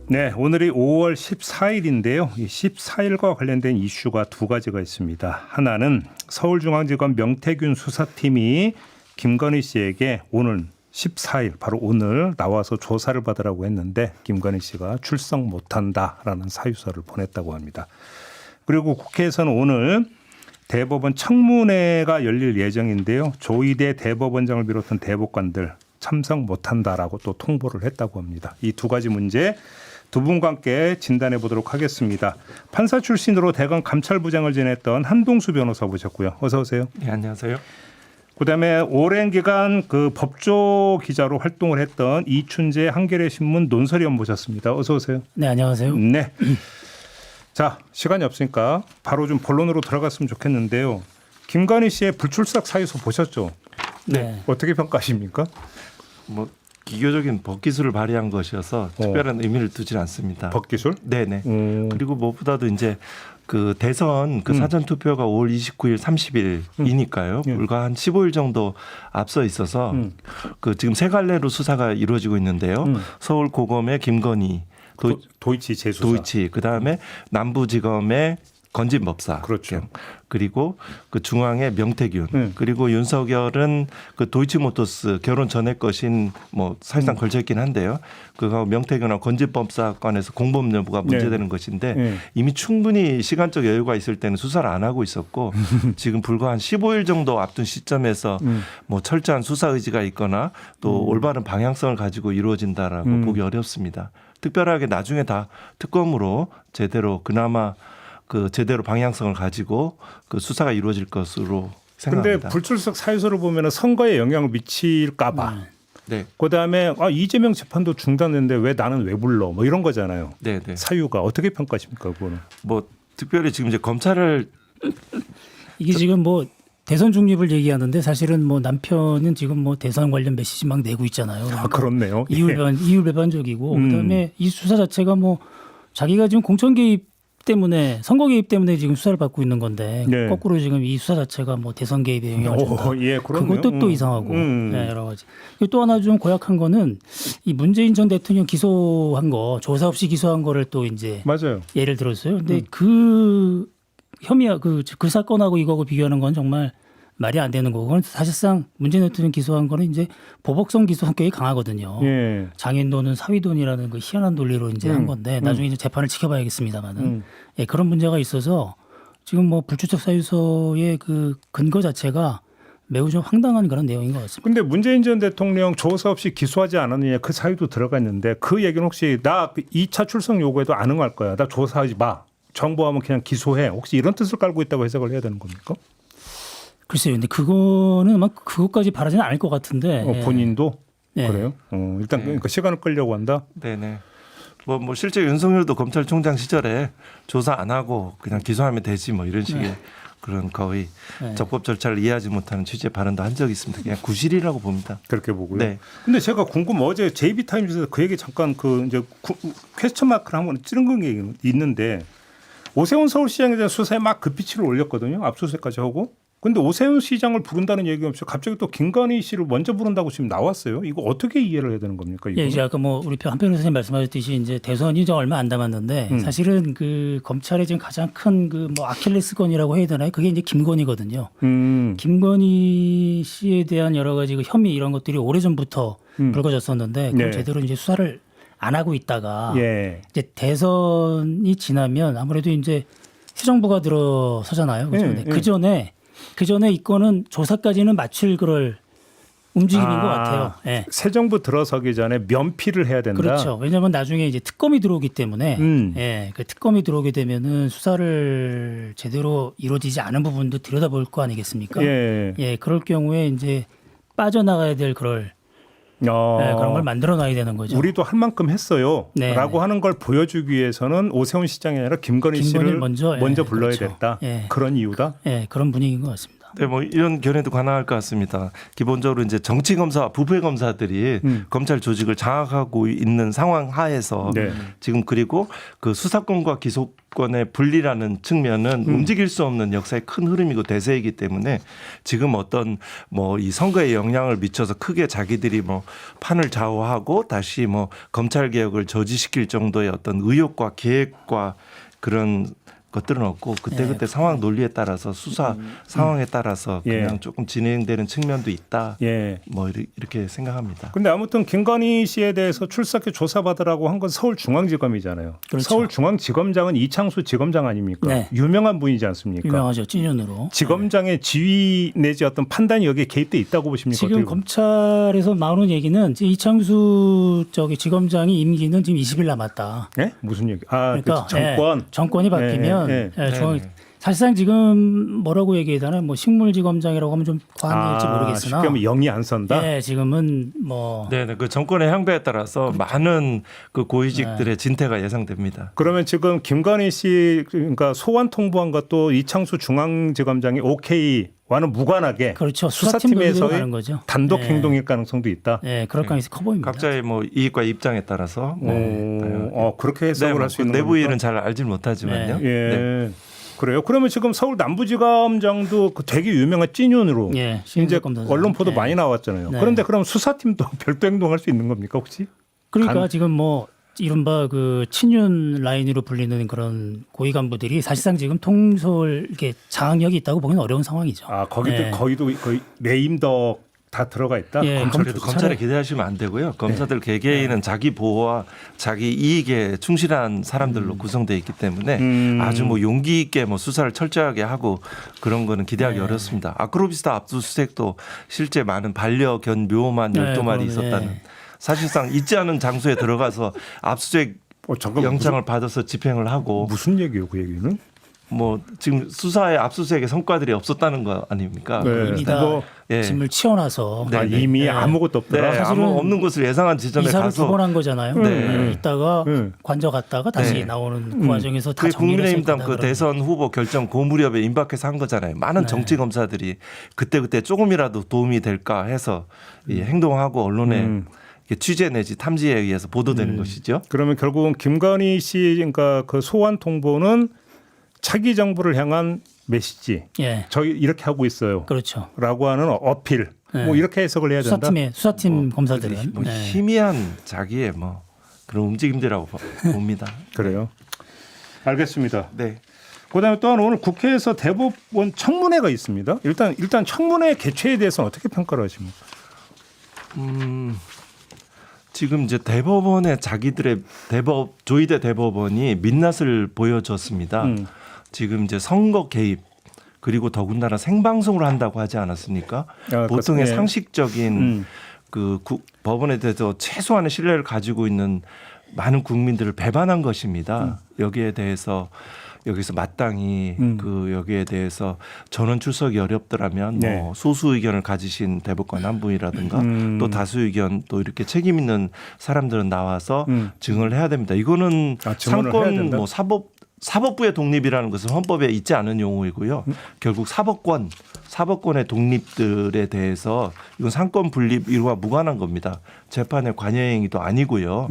네, 오늘이 5월 14일인데요. 이 14일과 관련된 이슈가 두 가지가 있습니다. 하나는 서울중앙지검 명태균 수사팀이 김건희 씨에게 오늘 14일 바로 오늘 나와서 조사를 받으라고 했는데 김건희 씨가 출석 못한다라는 사유서를 보냈다고 합니다. 그리고 국회에서는 오늘 대법원 청문회가 열릴 예정인데요. 조희대 대법원장을 비롯한 대법관들 참석 못한다라고 또 통보를 했다고 합니다. 이 두 가지 문제 두 분과 함께 진단해 보도록 하겠습니다. 판사 출신으로 대검 감찰부장을 지냈던 한동수 변호사 모셨고요. 어서 오세요. 네, 안녕하세요. 그다음에 오랜 기간 그 법조 기자로 활동을 했던 이춘재 한겨레 신문 논설위원 모셨습니다. 어서 오세요. 네, 안녕하세요. 네. 자, 시간이 없으니까 바로 좀 본론으로 들어갔으면 좋겠는데요. 김건희 씨의 불출석 사유서 보셨죠? 네. 어떻게 평가하십니까? 뭐 기교적인 법기술을 발휘한 것이어서 특별한 의미를 두질 않습니다. 법기술? 네네. 그리고 무엇보다도 이제 그 대선 그 사전 투표가 5월 29일, 30일이니까요. 불과 한 15일 정도 앞서 있어서 그 지금 세 갈래로 수사가 이루어지고 있는데요. 서울 고검의 김건희, 도이치 재수사, 도이치, 그 다음에 남부지검의 건진법사, 그렇죠. 그리고 그 중앙의 명태균, 그리고 윤석열은 그 도이치모터스 결혼 전에 것인 뭐 사실상 걸쳐 있긴 한데요. 그거 명태균하고 건진법사 건에서 공범 여부가 문제되는 것인데 이미 충분히 시간적 여유가 있을 때는 수사를 안 하고 있었고 지금 불과 한 15일 정도 앞둔 시점에서 뭐 철저한 수사 의지가 있거나 또 올바른 방향성을 가지고 이루어진다라고 보기 어렵습니다. 특별하게 나중에 다 특검으로 제대로 그나마 그 제대로 방향성을 가지고 그 수사가 이루어질 것으로 생각합니다. 그런데 불출석 사유서를 보면 선거에 영향을 미칠까봐. 네. 그다음에 이재명 재판도 중단됐는데 왜 나는 왜 불러? 뭐 이런 거잖아요. 네, 네. 사유가 어떻게 평가하십니까, 그거는? 뭐 특별히 지금 이제 검찰을 이게 지금 뭐 대선 중립을 얘기하는데 사실은 뭐 남편은 지금 뭐 대선 관련 메시지 막 내고 있잖아요. 그러니까 그렇네요. 이율배반적이고 그다음에 이 수사 자체가 뭐 자기가 지금 공천 개입 때문에 선거 개입 때문에 지금 수사를 받고 있는 건데 네. 거꾸로 지금 이 수사 자체가 뭐 대선 개입에 영향을 준다. 예, 그렇네요. 그것도 또 이상하고 네, 여러 가지. 그리고 또 하나 좀 고약한 거는 이 문재인 전 대통령 기소한 거 조사 없이 기소한 거를 또 이제 맞아요. 예를 들었어요. 근데 그 혐의 그 사건하고 이거하고 비교하는 건 정말 말이 안 되는 거고, 그건 사실상 문재인 대통령 기소한 거는 이제 보복성 기소 성격이 강하거든요. 예. 장인돈은 사위돈이라는 그 희한한 논리로 이제 한 건데 나중에 이제 재판을 지켜봐야겠습니다만은 예, 그런 문제가 있어서 지금 뭐 불출석 사유서의 그 근거 자체가 매우 좀 황당한 그런 내용인 것 같습니다. 근데 문재인 전 대통령 조사 없이 기소하지 않았느냐 그 사유도 들어가 있는데 그 얘기는 혹시 나 2차 출석 요구에도 안 응할 거야. 나 조사하지 마. 정보하면 그냥 기소해. 혹시 이런 뜻을 깔고 있다고 해석을 해야 되는 겁니까? 글쎄요. 근데 그거는 아마 그것까지 바라지는 않을 것 같은데. 본인도 네. 그래요? 일단 그러니까 시간을 끌려고 한다. 네네. 뭐 실제 윤석열도 검찰총장 시절에 조사 안 하고 그냥 기소하면 되지 뭐 이런 식의 그런 거의 적법 절차를 이해하지 못하는 취지의 발언도 한 적이 있습니다. 그냥 구실이라고 봅니다. 그렇게 보고요. 네. 근데 제가 어제 JB타임즈에서 그 얘기 잠깐 그 이제 퀘스천 마크를 한번 찌른 게 있는데 오세훈 서울시장에 대한 수사에 막 급비치를 올렸거든요. 압수수색까지 하고. 근데 오세훈 시장을 부른다는 얘기가 없이 갑자기 또 김건희 씨를 먼저 부른다고 지금 나왔어요. 이거 어떻게 이해를 해야 되는 겁니까? 예, 이제 아까 뭐 우리 한 변호사님 말씀하셨듯이 이제 대선이 이제 얼마 안 남았는데 사실은 그 검찰의 지금 가장 큰 그 뭐 아킬레스건이라고 해야 되나요? 그게 이제 김건희거든요. 김건희 씨에 대한 여러 가지 그 혐의 이런 것들이 오래전부터 불거졌었는데 그걸 제대로 이제 수사를 안 하고 있다가 이제 대선이 지나면 아무래도 이제 새 정부가 들어서잖아요. 그죠? 그 전에 이 건은 조사까지는 마칠 그럴 움직임인 것 같아요. 네. 새 정부 들어서기 전에 면피를 해야 된다. 그렇죠. 왜냐하면 나중에 이제 특검이 들어오기 때문에 예, 그 특검이 들어오게 되면은 수사를 제대로 이루어지지 않은 부분도 들여다볼 거 아니겠습니까? 예, 그럴 경우에 이제 빠져나가야 될 그런 걸 만들어놔야 되는 거죠. 우리도 할 만큼 했어요. 네. 라고 하는 걸 보여주기 위해서는 오세훈 시장이 아니라 김건희 씨를 먼저 불러야 그렇죠. 됐다. 그런 이유다. 그런 분위기인 것 같습니다. 네, 뭐 이런 견해도 가능할 것 같습니다. 기본적으로 이제 정치 검사, 부패 검사들이 검찰 조직을 장악하고 있는 상황 하에서 네. 지금 그리고 그 수사권과 기소권의 분리라는 측면은 움직일 수 없는 역사의 큰 흐름이고 대세이기 때문에 지금 어떤 뭐 이 선거에 영향을 미쳐서 크게 자기들이 뭐 판을 좌우하고 다시 뭐 검찰 개혁을 저지시킬 정도의 어떤 의욕과 계획과 그런 것들은 없고 그때그때 상황 논리에 따라서 수사 상황에 따라서 그냥 예. 조금 진행되는 측면도 있다. 예. 뭐 이렇게 생각합니다. 근데 아무튼 김건희 씨에 대해서 출석해 조사받으라고 한 건 서울중앙지검이잖아요. 그렇죠. 서울중앙지검장은 이창수 지검장 아닙니까? 네. 유명한 분이지 않습니까? 유명하죠. 찐윤으로. 지검장의 지위 내지 어떤 판단이 여기에 개입돼 있다고 보십니까? 지금 어떻게 검찰에서 나오는 얘기는 이제 이창수 지검장이 임기는 지금 20일 남았다. 예? 무슨 얘기? 아, 그러니까 그 정권. 정권이 바뀌면 사실상 지금 뭐라고 얘기해야 되나 뭐 식물지검장이라고 하면 좀 과한일지 모르겠으나 쉽게 하면 영이 안 선다. 네, 지금은 뭐 네, 그 정권의 향배에 따라서 많은 그 고위직들의 진퇴가 예상됩니다. 그러면 지금 김건희 씨 그러니까 소환 통보한 것도 이창수 중앙지검장이 오케이와는 무관하게 그렇죠. 수사팀 논리대로 가는 거죠. 단독 네. 행동일 가능성도 있다. 네, 그럴 가능성이 커 보입니다. 각자의 뭐 이익과 입장에 따라서 그렇게 해석을 할 수 있는 내부 겁니까? 일은 잘 알진 못하지만요. 예. 네. 그래요. 그러면 지금 서울 남부지검장도 그 되게 유명한 찐윤으로 예, 이제 검사장. 언론 보도 네. 많이 나왔잖아요. 네. 그런데 그럼 수사팀도 별도 행동할 수 있는 겁니까 혹시? 그러니까 지금 뭐 이른바 그 친윤 라인으로 불리는 그런 고위 간부들이 사실상 지금 통솔 이렇게 장악력이 있다고 보기는 어려운 상황이죠. 아 거기도 네. 거의 네임덕 다 들어가 있다. 예, 검찰에도 검찰에 기대하시면 안 되고요. 검사들 개개인은 자기 보호와 자기 이익에 충실한 사람들로 구성되어 있기 때문에 아주 뭐 용기 있게 뭐 수사를 철저하게 하고 그런 거는 기대하기 어렵습니다. 아크로비스타 압수수색도 실제 많은 반려견 묘만 12마리 있었다는 사실상 있지 않은 장소에 들어가서 압수수색 잠깐 영장을 받아서 집행을 하고 무슨 얘기예요, 그 얘기는? 뭐 지금 수사에 압수수색의 성과들이 없었다는 거 아닙니까? 네. 이미 다 뭐, 예. 짐을 치워놔서 네, 네. 이미 아무것도 없더라. 네, 사실은 아무 없는 곳을 예상한 지점에 이사를 가서 2번 한 거잖아요. 네. 있다가 관저 갔다가 다시 네. 나오는 그 과정에서 다 그게 정리를 했을 국민의힘당 거다. 그 그러면. 대선 후보 결정 고 무렵에 임박해서 한 거잖아요. 많은 정치 검사들이 그때 조금이라도 도움이 될까 해서 이 행동하고 언론에 이렇게 취재 내지 탐지에 의해서 보도되는 것이죠. 그러면 결국은 김건희 씨 그러니까 그 소환 통보는 차기 정부를 향한 메시지. 예, 저희 이렇게 하고 있어요. 그렇죠. 라고 하는 어필. 뭐 이렇게 해석을 해야 된다. 수사팀 검사들은 뭐 네. 희미한 자기의 뭐 그런 움직임들이라고 봅니다. 그래요. 알겠습니다. 네. 그다음에 또 하나 오늘 국회에서 대법원 청문회가 있습니다. 일단 청문회 개최에 대해서는 어떻게 평가를 하십니까? 지금 이제 대법원의 자기들의 조희대 대법원이 민낯을 보여줬습니다. 지금 이제 선거 개입 그리고 더군다나 생방송을 한다고 하지 않았습니까? 보통의 상식적인 그 법원에 대해서 최소한의 신뢰를 가지고 있는 많은 국민들을 배반한 것입니다. 여기에 대해서 여기서 마땅히 그 여기에 대해서 전원 출석이 어렵더라면 뭐 소수 의견을 가지신 대법관 한 분이라든가 또 다수 의견 또 이렇게 책임 있는 사람들은 나와서 증언을 해야 됩니다. 이거는 상권 뭐 사법부의 독립이라는 것은 헌법에 있지 않은 용어이고요. 결국 사법권의 독립들에 대해서 이건 상권 분립과 무관한 겁니다. 재판의 관여 행위도 아니고요.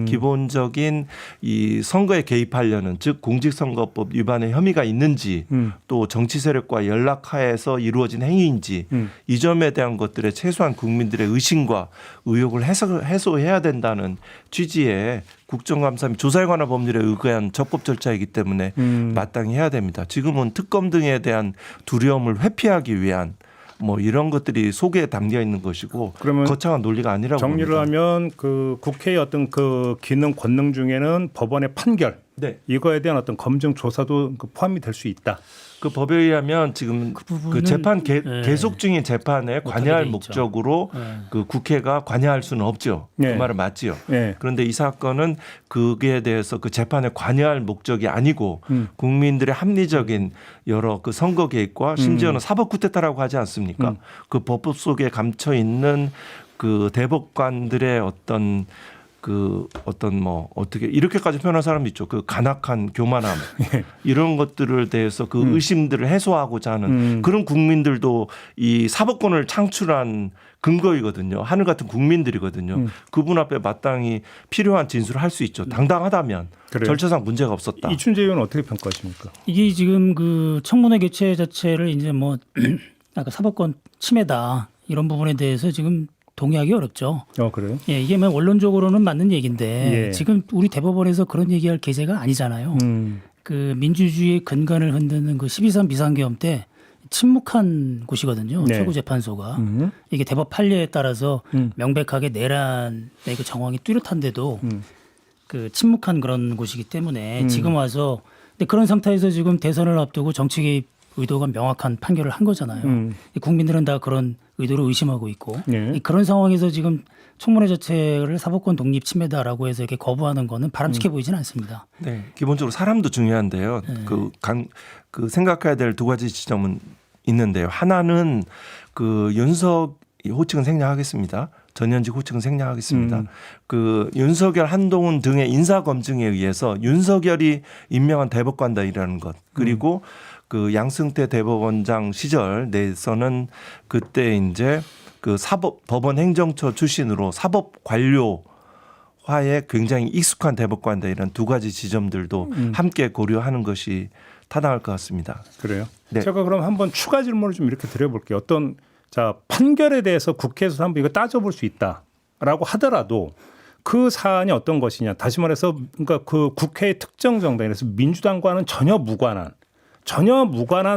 기본적인 이 선거에 개입하려는 즉 공직선거법 위반의 혐의가 있는지 또 정치 세력과 연락하에서 이루어진 행위인지 이 점에 대한 것들의 최소한 국민들의 의심과 의혹을 해소해야 된다는 취지의 국정감사 및 조사에 관한 법률에 의거한 적법 절차이기 때문에 마땅히 해야 됩니다. 지금은 특검 등에 대한 두려움을 회피하기 위한 뭐 이런 것들이 속에 담겨 있는 것이고 거창한 논리가 아니라고 정리를 봅니다. 하면 그 국회의 어떤 그 기능 권능 중에는 법원의 판결 이거에 대한 어떤 검증 조사도 포함이 될 수 있다. 그 법에 의하면 지금 그 재판 계속 중인 재판에 관여할 목적으로 그 국회가 관여할 수는 없죠. 그 말은 맞지요. 그런데 이 사건은 그에 대해서 그 재판에 관여할 목적이 아니고 국민들의 합리적인 여러 그 선거 개입과 심지어는 사법 쿠데타라고 하지 않습니까? 그 법 속에 감춰 있는 그 대법관들의 어떤 그 어떤 뭐 어떻게 이렇게까지 표현할 사람이 있죠. 그 간악한 교만함 이런 것들을 대해서 그 의심들을 해소하고자 하는 그런 국민들도 이 사법권을 창출한 근거이거든요. 하늘 같은 국민들이거든요. 그분 앞에 마땅히 필요한 진술을 할 수 있죠. 당당하다면 그래요? 절차상 문제가 없었다. 이춘재 의원은 어떻게 평가하십니까? 이게 지금 그 청문회 개최 자체를 이제 뭐 아까 사법권 침해다 이런 부분에 대해서 지금 동의하기 어렵죠. 그래요? 예, 이게 뭐 원론적으로는 맞는 얘기인데 예. 지금 우리 대법원에서 그런 얘기할 계제가 아니잖아요. 그 민주주의의 근간을 흔드는 그 12.3 비상계엄 때 침묵한 곳이거든요. 네. 최고재판소가. 이게 대법 판례에 따라서 명백하게 내란의 그 정황이 뚜렷한데도 그 침묵한 그런 곳이기 때문에 지금 와서 근데 그런 상태에서 지금 대선을 앞두고 정치 개입 의도가 명확한 판결을 한 거잖아요. 국민들은 다 그런 의도를 의심하고 있고 네. 그런 상황에서 지금 청문회 자체를 사법권 독립 침해다라고 해서 이렇게 거부하는 거는 바람직해 보이지는 않습니다. 네, 기본적으로 사람도 중요한데요. 그 생각해야 될 두 가지 지점은 있는데요. 하나는 그 윤석 호칭은 생략하겠습니다. 전현직 호칭은 생략하겠습니다. 그 윤석열, 한동훈 등의 인사 검증에 의해서 윤석열이 임명한 대법관다이라는 것 그리고 그 양승태 대법원장 시절 내에서는 그때 이제 그 법원 행정처 출신으로 사법 관료화에 굉장히 익숙한 대법관다 이런 두 가지 지점들도 함께 고려하는 것이 타당할 것 같습니다. 그래요? 네. 제가 그럼 한번 추가 질문을 좀 이렇게 드려볼게요. 어떤 판결에 대해서 국회에서 한번 이거 따져볼 수 있다라고 하더라도 그 사안이 어떤 것이냐. 다시 말해서 그러니까 그 국회의 특정 정당에서 민주당과는 전혀 무관한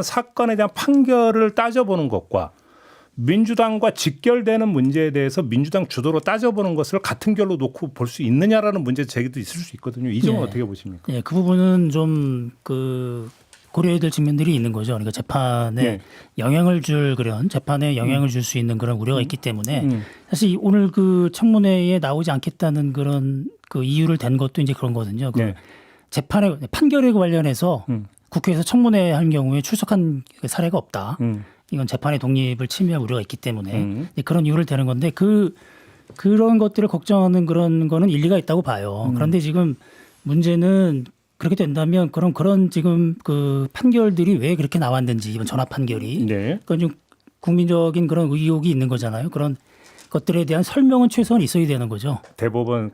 사건에 대한 판결을 따져보는 것과 민주당과 직결되는 문제에 대해서 민주당 주도로 따져보는 것을 같은 결로 놓고 볼 수 있느냐라는 문제 제기도 있을 수 있거든요. 이 점은 어떻게 보십니까? 예, 그 부분은 좀 그 고려해야 될 측면들이 있는 거죠. 그러니까 재판에 영향을 줄 수 있는 그런 우려가 있기 때문에 사실 오늘 그 청문회에 나오지 않겠다는 그런 그 이유를 댄 것도 이제 그런 거거든요. 그 재판에 판결에 관련해서 국회에서 청문회 할 경우에 출석한 사례가 없다. 이건 재판의 독립을 침해할 우려가 있기 때문에 그런 이유를 대는 건데 그런 것들을 걱정하는 그런 거는 일리가 있다고 봐요. 그런데 지금 문제는 그렇게 된다면 그런 지금 그 판결들이 왜 그렇게 나왔는지 이번 전압 판결이 그건 좀 국민적인 그런 의혹이 있는 거잖아요. 그런 것들에 대한 설명은 최소한 있어야 되는 거죠. 대법원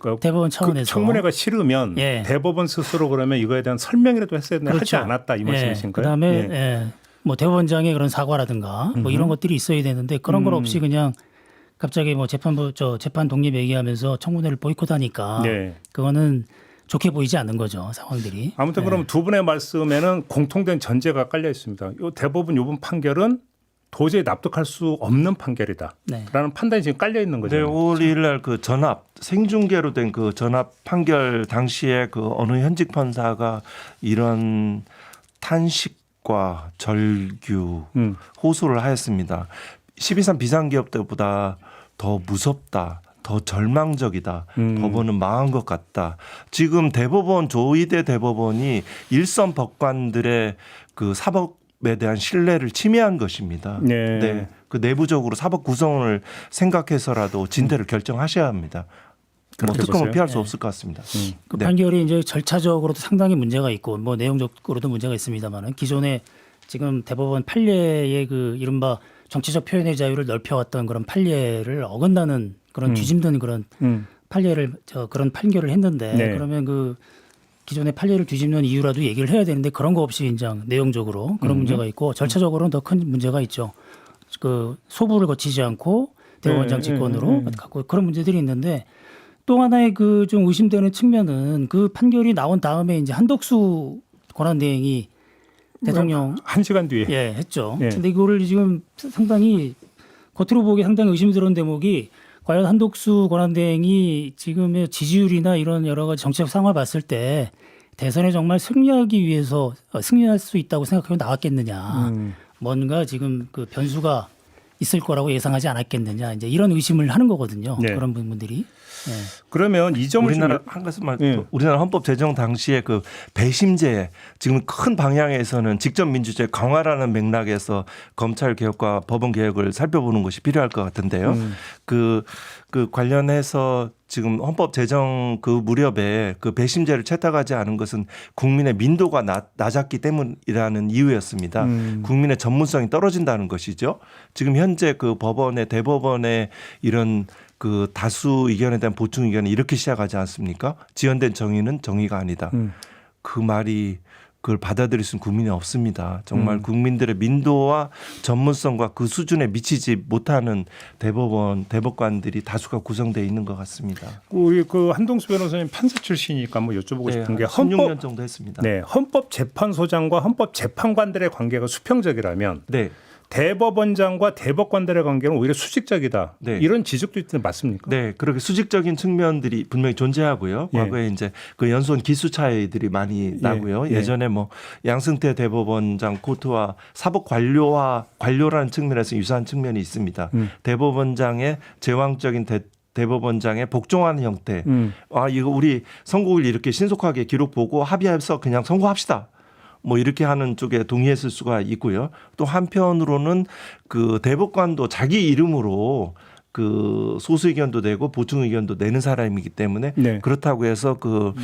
차원에서 그 청문회가 싫으면 대법원 스스로 그러면 이거에 대한 설명이라도 했어야 되는데 하지 않았다 이 말씀이신가요? 그다음에 뭐 대법원장의 그런 사과라든가 뭐 이런 것들이 있어야 되는데 그런 걸 없이 그냥 갑자기 뭐 재판 독립 얘기하면서 청문회를 보이콧하니까 그거는 좋게 보이지 않는 거죠, 상황들이. 아무튼 그럼 두 분의 말씀에는 공통된 전제가 깔려 있습니다. 대법원 이번 판결은 도저히 납득할 수 없는 판결이다라는 판단이 지금 깔려 있는 거죠. 네, 5월 2일 날 그 전압 생중계로 된 그 전압 판결 당시에 그 어느 현직 판사가 이런 탄식과 절규 호소를 하였습니다. 12.3 비상기업 때보다 더 무섭다. 더 절망적이다. 법원은 망한 것 같다. 지금 대법원 조의대 대법원이 일선 법관들의 그 사법에 대한 신뢰를 침해한 것입니다. 네. 그 내부적으로 사법 구성을 생각해서라도 진퇴를 결정하셔야 합니다. 뭐 특검은 피할 수 없을 것 같습니다. 그 판결이 이제 절차적으로도 상당히 문제가 있고 뭐 내용적으로도 문제가 있습니다만은 기존에 지금 대법원 판례의 그 이른바 정치적 표현의 자유를 넓혀왔던 그런 판례를 어긋나는 그런 뒤집는 그런 그런 판결을 했는데 그러면 그 기존의 판례를 뒤집는 이유라도 얘기를 해야 되는데 그런 거 없이 인정 내용적으로 그런 문제가 있고 절차적으로는 더 큰 문제가 있죠. 그 소부를 거치지 않고 대법원장 직권으로 갖고 그런 문제들이 있는데 또 하나의 그 좀 의심되는 측면은 그 판결이 나온 다음에 이제 한덕수 권한대행이 대통령 1시간 뒤에 했죠. 근데 이거를 지금 상당히 겉으로 보기 상당히 의심이 들어온 대목이 과연 한덕수 권한대행이 지금의 지지율이나 이런 여러 가지 정치적 상황을 봤을 때 대선에 정말 승리하기 위해서 승리할 수 있다고 생각하고 나왔겠느냐. 뭔가 지금 그 변수가 있을 거라고 예상하지 않았겠느냐. 이제 이런 의심을 하는 거거든요. 그런 분들이. 그러면 이 점을 우리나라 한 가지만 우리나라 헌법 제정 당시에 그 배심제 지금 큰 방향에서는 직접 민주주의 강화라는 맥락에서 검찰 개혁과 법원 개혁을 살펴보는 것이 필요할 것 같은데요. 그 관련해서 지금 헌법 제정 그 무렵에 그 배심제를 채택하지 않은 것은 국민의 민도가 낮았기 때문이라는 이유였습니다. 국민의 전문성이 떨어진다는 것이죠. 지금 현재 그 법원의 대법원의 이런 그 다수 의견에 대한 보충 의견이 이렇게 시작하지 않습니까? 지연된 정의는 정의가 아니다. 그 말이 그걸 받아들일 수 있는 국민이 없습니다. 정말 국민들의 민도와 전문성과 그 수준에 미치지 못하는 대법관들이 다수가 구성되어 있는 것 같습니다. 우리 그 한동수 변호사님 판사 출신이니까 뭐 여쭤보고 싶은 게 16년 정도 했습니다. 네, 헌법재판소장과 헌법재판관들의 관계가 수평적이라면 네. 대법원장과 대법관들의 관계는 오히려 수직적이다. 네. 이런 지적도 있는데 맞습니까? 네, 그렇게 수직적인 측면들이 분명히 존재하고요. 예. 과거에 이제 그 연수원 기수 차이들이 많이 나고요. 예. 예전에 뭐 양승태 대법원장 코트와 사법 관료라는 측면에서 유사한 측면이 있습니다. 대법원장의 제왕적인 대법원장의 복종하는 형태. 아, 이거 우리 선고를 이렇게 신속하게 기록 보고 합의해서 그냥 선고합시다. 뭐 이렇게 하는 쪽에 동의했을 수가 있고요. 또 한편으로는 그 대법관도 자기 이름으로 그 소수 의견도 내고 보충 의견도 내는 사람이기 때문에 네. 그렇다고 해서 그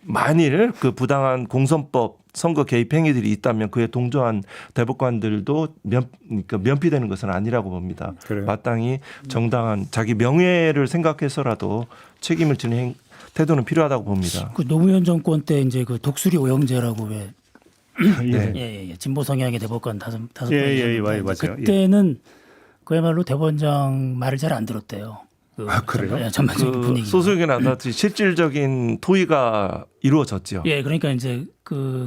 만일 그 부당한 공선법 선거 개입 행위들이 있다면 그에 동조한 대법관들도 그러니까 면피되는 것은 아니라고 봅니다. 그래요? 마땅히 정당한 자기 명예를 생각해서라도 책임을 지는 태도는 필요하다고 봅니다. 그 노무현 정권 때 이제 그 독수리 오영재라고 왜 예. 진보 성향의 대법관 다섯 예, 분 맞아요. 그때는 그야말로 대법원장 말을 잘 안 들었대요. 그래요? 전반적인 분위기. 소수 의견 나왔듯이 실질적인 토의가 이루어졌죠. 예, 그러니까 이제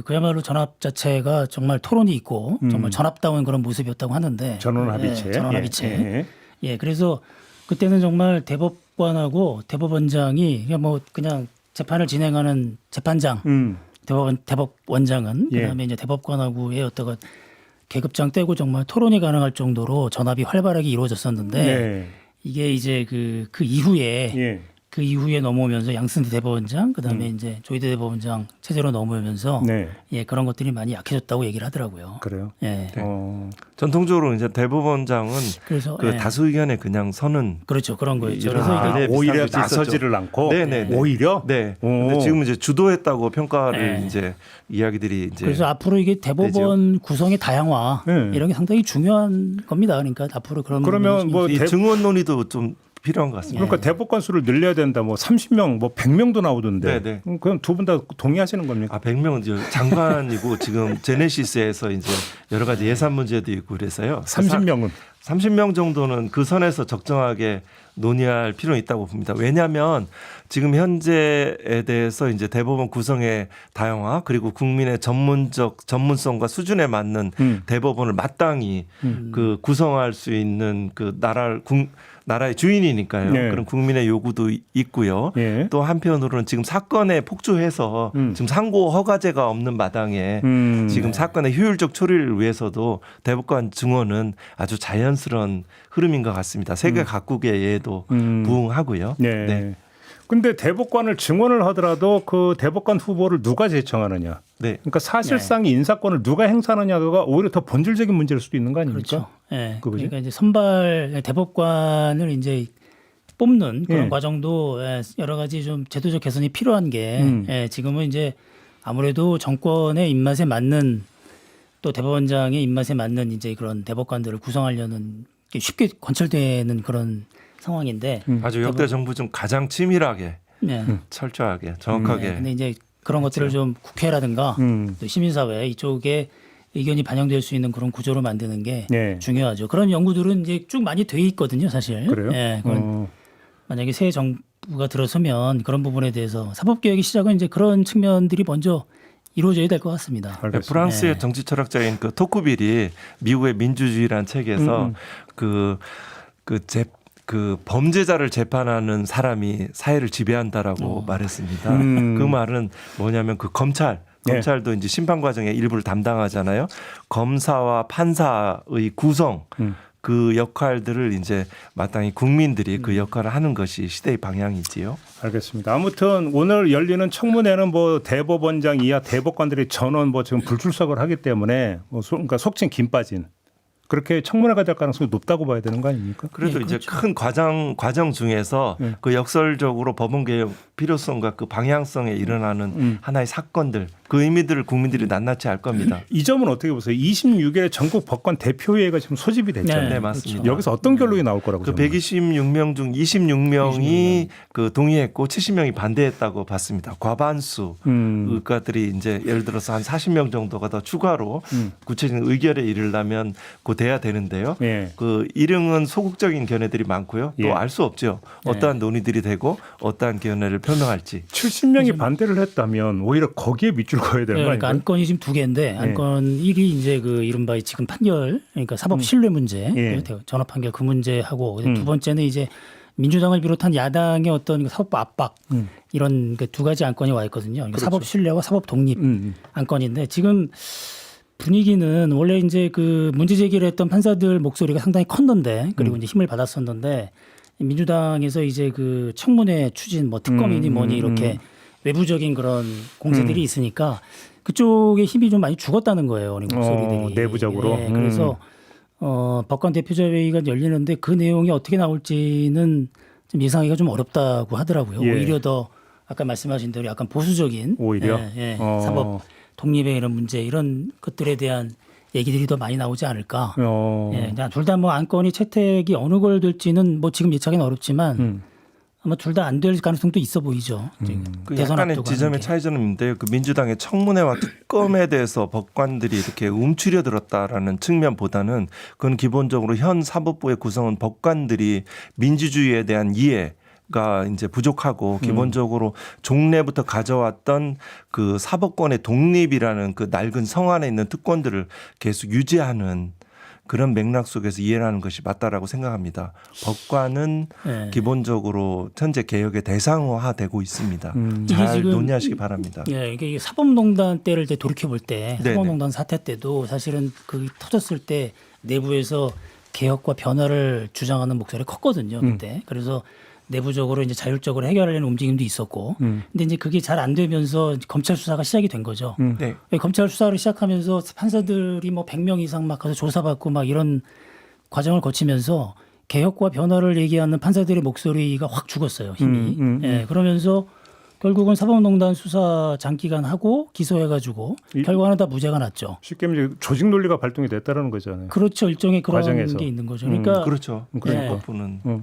그야말로 전합 자체가 정말 토론이 있고 정말 전합다운 그런 모습이었다고 하는데 전원 합의체. 예, 전원 합의체. 예. 예, 그래서 그때는 정말 대법관하고 대법원장이 그냥 재판을 진행하는 재판장, 대법원장은 예. 그다음에 이제 대법관하고의 어떤 계급장 떼고 정말 토론이 가능할 정도로 전합이 활발하게 이루어졌었는데 네. 이게 이제 그 이후에 예. 그 이후에 넘어오면서 양승태 대법원장 그다음에 이제 조희대 대법원장 체제로 넘어오면서 네. 예, 그런 것들이 많이 약해졌다고 얘기를 하더라고요. 그래요. 예. 전통적으로 이제 대법원장은 그래서 그 다수 의견에 그냥 서는 그렇죠. 그런 거였죠. 이런 그래서 이게 네, 오히려 비슷한 것이 나서지를 않고 네네. 오히려 네. 근데 지금 이제 주도했다고 평가를 네. 이제 이야기들이 이제 그래서 앞으로 이게 대법원 구성의 다양화 네. 이런 게 상당히 중요한 겁니다. 그러니까 앞으로 그런 그러면 부분이 뭐 이 증언 논의도 좀 필요한 것 같습니다. 그러니까 대법관 수를 늘려야 된다. 뭐 30명, 뭐 100명도 나오던데. 네, 그럼 두 분 다 동의하시는 겁니까? 100명은 이제 장관이고 지금 제네시스에서 이제 여러 가지 예산 문제도 있고 그래서요. 30명은 30명 정도는 그 선에서 적정하게 논의할 필요는 있다고 봅니다. 왜냐하면 지금 현재에 대해서 이제 대법원 구성의 다양화 그리고 국민의 전문성과 수준에 맞는 대법원을 마땅히 그 구성할 수 있는 그 나라의 주인이니까요. 네. 그런 국민의 요구도 있고요. 예. 또 한편으로는 지금 사건에 폭주해서 지금 상고 허가제가 없는 마당에 지금 사건의 효율적 처리를 위해서도 대법관 증언은 아주 자연스러운 흐름인 것 같습니다. 세계 각국의 예도 부응하고요. 네. 네. 근데 대법관을 증언을 하더라도 그 대법관 후보를 누가 제청하느냐. 네. 그러니까 사실상 인사권을 누가 행사하느냐가 오히려 더 본질적인 문제일 수도 있는 거 아닙니까? 그렇죠. 예. 그거죠? 그러니까 이제 선발 대법관을 이제 뽑는 그런 예. 과정도 여러 가지 좀 제도적 개선이 필요한 게 지금은 이제 아무래도 정권의 입맛에 맞는 또 대법원장의 입맛에 맞는 이제 그런 대법관들을 구성하려는 게 쉽게 관철되는 그런 상황인데 아주 역대 정부 중 가장 치밀하게 철저하게 정확하게 근데 이제 그런 것들을 좀 국회라든가 또 시민사회 이쪽에 의견이 반영될 수 있는 그런 구조로 만드는 게 네. 중요하죠. 그런 연구들은 이제 쭉 많이 돼 있거든요, 사실. 그래요? 예, 그건 만약에 새 정부가 들어서면 그런 부분에 대해서 사법개혁의 시작은 이제 그런 측면들이 먼저 이루어져야 될 것 같습니다. 알겠습니다. 프랑스의 네. 정치 철학자인 그 토쿠빌이 미국의 민주주의라는 책에서 그 범죄자를 재판하는 사람이 사회를 지배한다라고 말했습니다. 그 말은 뭐냐면 그 검찰도 이제 심판 과정의 일부를 담당하잖아요. 검사와 판사의 구성 그 역할들을 이제 마땅히 국민들이 그 역할을 하는 것이 시대의 방향이지요. 알겠습니다. 아무튼 오늘 열리는 청문회는 뭐 대법원장 이하 대법관들이 전원 뭐 지금 불출석을 하기 때문에 뭐 그러니까 속칭 김 빠진 그렇게 청문회가 될 가능성이 높다고 봐야 되는 거 아닙니까? 그래도 예, 이제 그렇죠. 큰 과정 중에서 예. 그 역설적으로 법원 개혁 필요성과 그 방향성에 일어나는 하나의 사건들 그 의미들을 국민들이 낱낱이 알 겁니다. 이 점은 어떻게 보세요? 26일 전국 법관 대표회의가 지금 소집이 됐잖아요. 네, 맞습니다. 여기서 어떤 결론이 나올 거라고 그 생각해요? 126명 중 26명이 그 동의했고 70명이 반대했다고 봤습니다. 과반수 의가들이 이제 예를 들어서 한 40명 정도가 더 추가로 구체적인 의결에 이르려면 돼야 되는데요. 예. 그 일응은 소극적인 견해들이 많고요. 예. 또 알 수 없죠. 어떠한 논의들이 되고 어떠한 견해를 표명할지. 70명이 반대를 했다면 오히려 거기에 밑줄 그어야 되는 거 그러니까 아니에요? 안건이 지금 두 개인데 안건 1이 이제 그 이른바 지금 판결 그러니까 사법 신뢰 문제 예. 전업 판결 그 문제하고 두 번째는 이제 민주당을 비롯한 야당의 어떤 그 사법 압박 이런 그 두 가지 안건이 와 있거든요. 그러니까 사법 신뢰와 사법 독립 안건인데 지금 분위기는 원래 이제 그 문제 제기를 했던 판사들 목소리가 상당히 컸는데 그리고 이제 힘을 받았었는데 민주당에서 이제 그 청문회 추진 뭐 특검이니 뭐니 이렇게 외부적인 그런 공세들이 있으니까 그쪽에 힘이 좀 많이 죽었다는 거예요. 우리 목소리들이. 내부적으로. 예, 그래서 법관 대표자 회의가 열리는데 그 내용이 어떻게 나올지는 좀 예상하기가 좀 어렵다고 하더라고요. 예. 오히려 더 아까 말씀하신 대로 약간 보수적인 오히려? 사법 독립의 이런 문제 이런 것들에 대한 얘기들이 더 많이 나오지 않을까. 예, 둘 다 뭐 안건이 채택이 어느 걸 될지는 뭐 지금 예측하기는 어렵지만 아마 둘 다 안 될 가능성도 있어 보이죠. 그 대선 약간의 앞두고 지점의 하는 게. 차이점은 있는데 그 민주당의 청문회와 특검에 대해서 법관들이 이렇게 움츠려 들었다라는 측면보다는 그건 기본적으로 현 사법부의 구성은 법관들이 민주주의에 대한 이해가 이제 부족하고 기본적으로 종래부터 가져왔던 그 사법권의 독립이라는 그 낡은 성 안에 있는 특권들을 계속 유지하는 그런 맥락 속에서 이해를 하는 것이 맞다라고 생각합니다. 법관은 네. 기본적으로 현재 개혁의 대상화되고 있습니다. 이게 잘 지금 논의하시기 바랍니다. 예, 이게 사법농단 때를 이제 돌이켜 볼 때 네네. 사법농단 사태 때도 사실은 그 터졌을 때 내부에서 개혁과 변화를 주장하는 목소리가 컸거든요. 그때. 그래서 내부적으로 이제 자율적으로 해결하려는 움직임도 있었고, 근데 이제 그게 잘 안 되면서 검찰 수사가 시작이 된 거죠. 네. 검찰 수사를 시작하면서 판사들이 뭐 100명 이상 막 가서 조사받고 막 이런 과정을 거치면서 개혁과 변화를 얘기하는 판사들의 목소리가 확 죽었어요. 힘이. 예, 그러면서 결국은 사법농단 수사 장기간 하고 기소해가지고 결과는 다 무죄가 났죠. 쉽게 말하면 조직 논리가 발동이 됐다는 거잖아요. 그렇죠. 일종의 그런 과정에서. 게 있는 거죠. 그러니까 그렇죠. 네. 법부는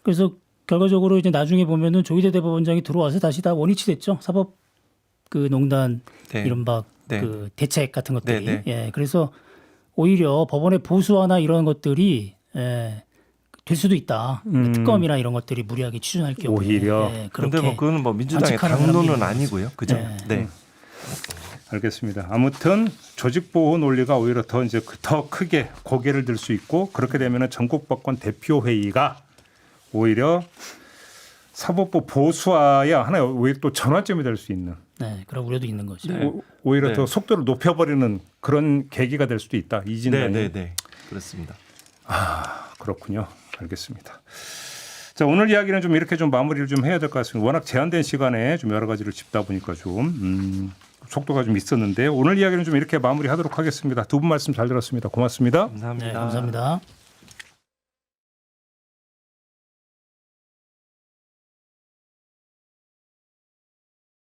그래서 결과적으로 이제 나중에 보면은 조희대 대법원장이 들어와서 다시 다 원위치 됐죠. 사법 그 농단 네. 이른바 네. 그 대책 같은 것들이. 네, 네. 예. 그래서 오히려 법원의 보수화나 이런 것들이 될 수도 있다. 특검이나 이런 것들이 무리하게 추진할 경우에. 오히려. 예, 그런데 그렇게 뭐 그건 뭐 민주당의 관측하는 당론은 사람들이 아니고요. 그죠? 네. 네. 알겠습니다. 아무튼 조직 보호 논리가 오히려 더 이제 더 크게 고개를 들 수 있고 그렇게 되면은 전국 법관 대표 회의가 오히려 사법부 보수화야 하나의 오히려 또 전환점이 될 수 있는 네, 그런 우려도 있는 거죠. 오히려 네. 더 속도를 높여버리는 그런 계기가 될 수도 있다. 네, 이진단이. 네, 네. 그렇습니다. 그렇군요. 알겠습니다. 자, 오늘 이야기는 좀 이렇게 좀 마무리를 좀 해야 될 것 같습니다. 워낙 제한된 시간에 좀 여러 가지를 짚다 보니까 좀 속도가 좀 있었는데 오늘 이야기는 좀 이렇게 마무리하도록 하겠습니다. 두 분 말씀 잘 들었습니다. 고맙습니다. 감사합니다. 네, 감사합니다.